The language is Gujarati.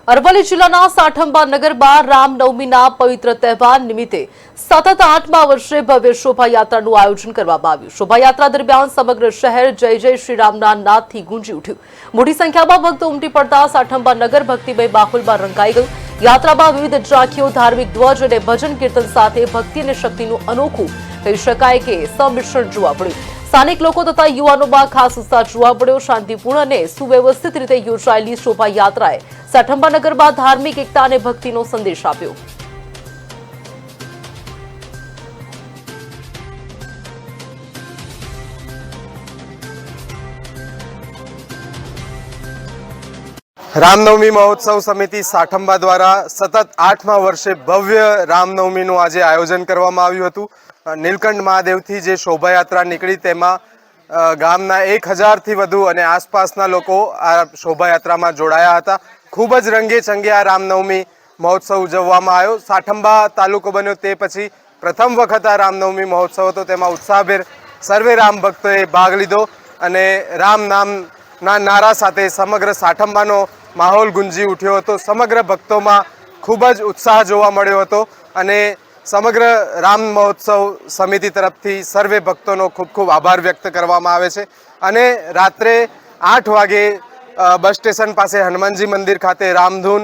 અરવલ્લી જિલ્લાના સાઠંબા નગરમાં રામનવમીના પવિત્ર તહેવાર નિમિત્તે સતત 8મા વર્ષે ભવ્ય શોભાયાત્રાનું આયોજન કરવામાં આવ્યું। શોભાયાત્રા દરમિયાન સમગ્ર શહેર જય જય શ્રી રામના નાદથી ગુંજી ઉઠ્યું। મોટી સંખ્યામાં ભક્તો ઉમટી પડતા સાઠંબા નગર ભક્તિમય માહોલમાં રંગાઈ ગયું। યાત્રામાં વિવિધ ઝાંખીઓ, ધાર્મિક ધ્વજ અને ભજન કીર્તન સાથે ભક્તિ અને શક્તિનું અનોખું કહી શકાય કે સંમિશ્રણ જોવા મળ્યું। સ્થાનિક લોકો તથા યુવાનોમાં ખાસ ઉત્સાહ જોવા મળ્યો। શાંતિપૂર્ણ અને સુવ્યવસ્થિત રીતે યોજાયેલી શોભાયાત્રાએ સાઠંબા નગરમાં ધાર્મિક એકતા અને ભક્તિનો સંદેશ આપ્યો। रामनवमी महोत्सव समिति साठंबा द्वारा सतत 8मा वर्षे भव्य रामनवमीનું આજે આયોજન કરવામાં આવ્યું હતું। નીલકંઠ મહાદેવથી જે શોભાયાત્રા નીકળી તેમાં ગામના 1000 થી વધુ અને આસપાસના લોકો આ શોભાયાત્રામાં જોડાયા હતા। ખૂબ જ રંગેચંગે આ રામનવમી મહોત્સવ ઉજવવામાં આવ્યો। સાઠંબા તાલુકો બન્યો તે પછી પ્રથમ વખત આ રામનવમી મહોત્સવ હતો। તેમાં ઉત્સાહભેર સર્વે રામ ભક્તોએ ભાગ લીધો અને રામ નામના નારા સાથે સમગ્ર સાઠંબાનો માહોલ ગુંજી ઉઠ્યો હતો। સમગ્ર ભક્તોમાં ખૂબ જ ઉત્સાહ જોવા મળ્યો હતો અને સમગ્ર રામ મહોત્સવ સમિતિ તરફથી સર્વે ભક્તોનો ખૂબ ખૂબ આભાર વ્યક્ત કરવામાં આવે છે। અને રાત્રે 8 વાગે બસ સ્ટેશન પાસે હનુમાનજી મંદિર ખાતે રામધૂન